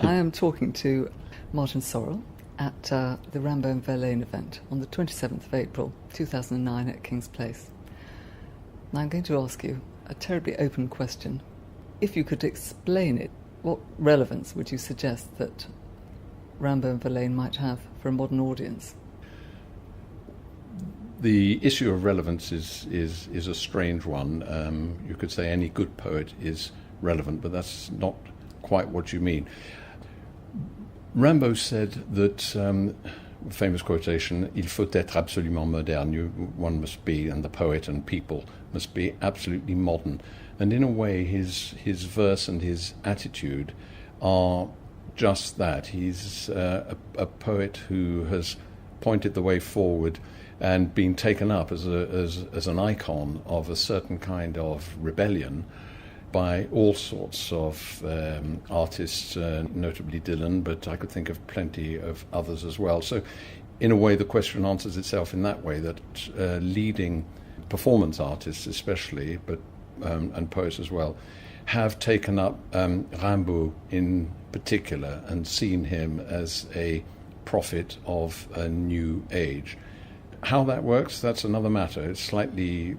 I am talking to Martin Sorrell at the Rimbaud and Verlaine event on the 27th of April 2009 at King's Place. Now I'm going to ask you a terribly open question. If you could explain it, what relevance would you suggest that Rimbaud and Verlaine might have for a modern audience? The issue of relevance is a strange one. You could say any good poet is relevant, but that's not quite what you mean. Rimbaud said that, famous quotation, il faut être absolument moderne. One must be, and the poet and people must be absolutely modern. And in a way, his verse and his attitude are just that. He's a poet who has pointed the way forward and been taken up as an icon of a certain kind of rebellion by all sorts of artists, notably Dylan, but I could think of plenty of others as well. So in a way, the question answers itself in that way, that leading performance artists especially, but and poets as well, have taken up Rimbaud in particular and seen him as a prophet of a new age. How that works, that's another matter. It's slightly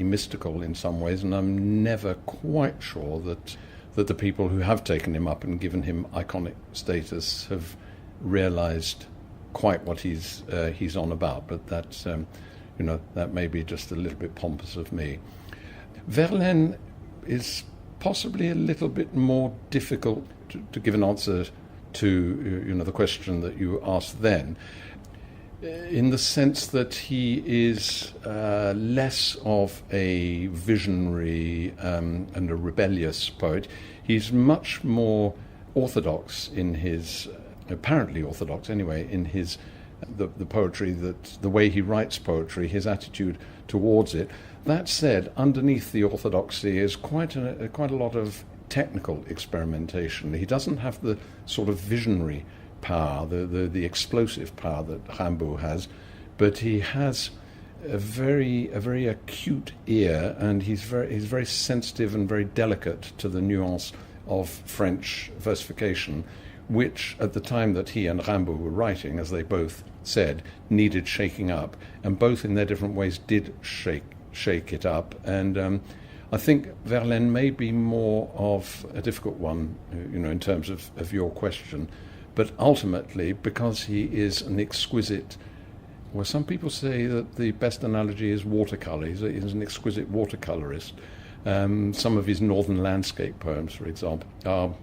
mystical in some ways, and I'm never quite sure that the people who have taken him up and given him iconic status have realised quite what he's on about. But that's that may be just a little bit pompous of me. Verlaine is possibly a little bit more difficult to give an answer to the question that you asked then, in the sense that he is less of a visionary and a rebellious poet. He's much more orthodox in his, apparently orthodox anyway, in his the poetry, that the way he writes poetry, his attitude towards it. That said, underneath the orthodoxy is quite a lot of technical experimentation. He doesn't have the sort of visionary power, the explosive power that Rimbaud has, but he has a very acute ear, and he's very sensitive and very delicate to the nuance of French versification, which at the time that he and Rimbaud were writing, as they both said, needed shaking up, and both in their different ways did shake it up. And I think Verlaine may be more of a difficult one, in terms of your question. But ultimately, because he is an exquisite, well, some people say that the best analogy is watercolour. He's an exquisite watercolourist. Some of his northern landscape poems, for example, are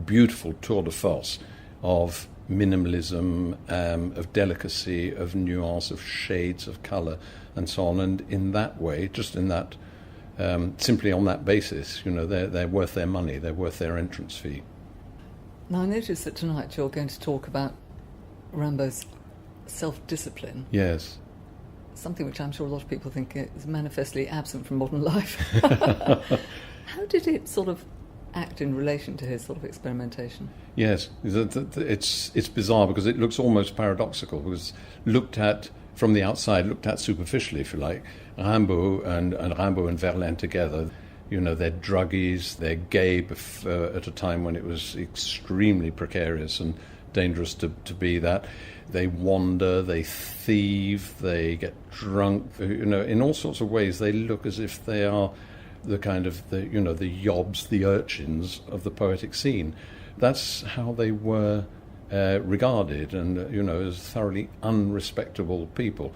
beautiful tour de force of minimalism, of delicacy, of nuance, of shades of colour, and so on. And in that way, just in that, simply on that basis, they're worth their money. They're worth their entrance fee. Now, I notice that tonight you're going to talk about Rimbaud's self-discipline. Yes. Something which I'm sure a lot of people think is manifestly absent from modern life. How did it sort of act in relation to his sort of experimentation? Yes, it's bizarre because it looks almost paradoxical, because looked at from the outside, looked at superficially, if you like, Rimbaud and Verlaine together, they're druggies, they're gay at a time when it was extremely precarious and dangerous to be that. They wander, they thieve, they get drunk. In all sorts of ways, they look as if they are the kind of the yobs, the urchins of the poetic scene. That's how they were regarded, and as thoroughly unrespectable people.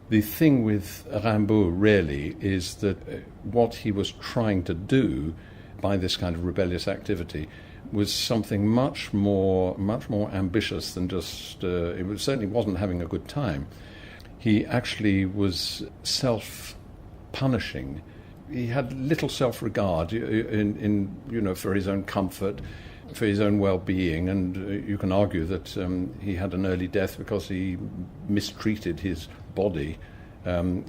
The thing with Rimbaud really is that what he was trying to do by this kind of rebellious activity was something much more ambitious than just. It certainly wasn't having a good time. He actually was self-punishing. He had little self-regard in for his own comfort, for his own well-being, and you can argue that he had an early death because he mistreated his body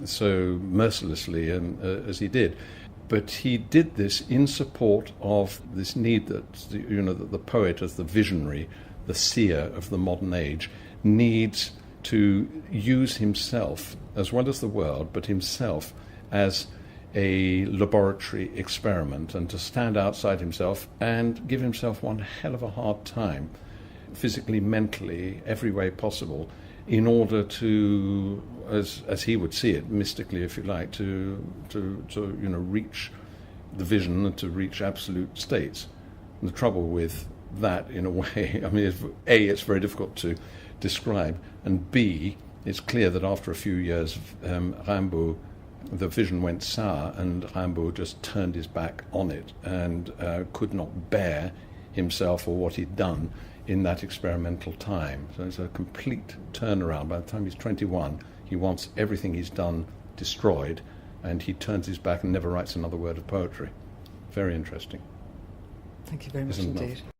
so mercilessly as he did. But he did this in support of this need that that the poet, as the visionary, the seer of the modern age, needs to use himself as well as the world, but himself as a laboratory experiment and to stand outside himself and give himself one hell of a hard time, physically, mentally, every way possible, in order to, as he would see it, mystically, if you like, to reach the vision and to reach absolute states. And the trouble with that, in a way, I mean, it's very difficult to describe, and B, it's clear that after a few years, Rimbaud, the vision went sour, and Rimbaud just turned his back on it and could not bear himself or what he'd done in that experimental time. So it's a complete turnaround. By the time he's 21, he wants everything he's done destroyed, and he turns his back and never writes another word of poetry. Very interesting. Thank you very much Isn't indeed. Love?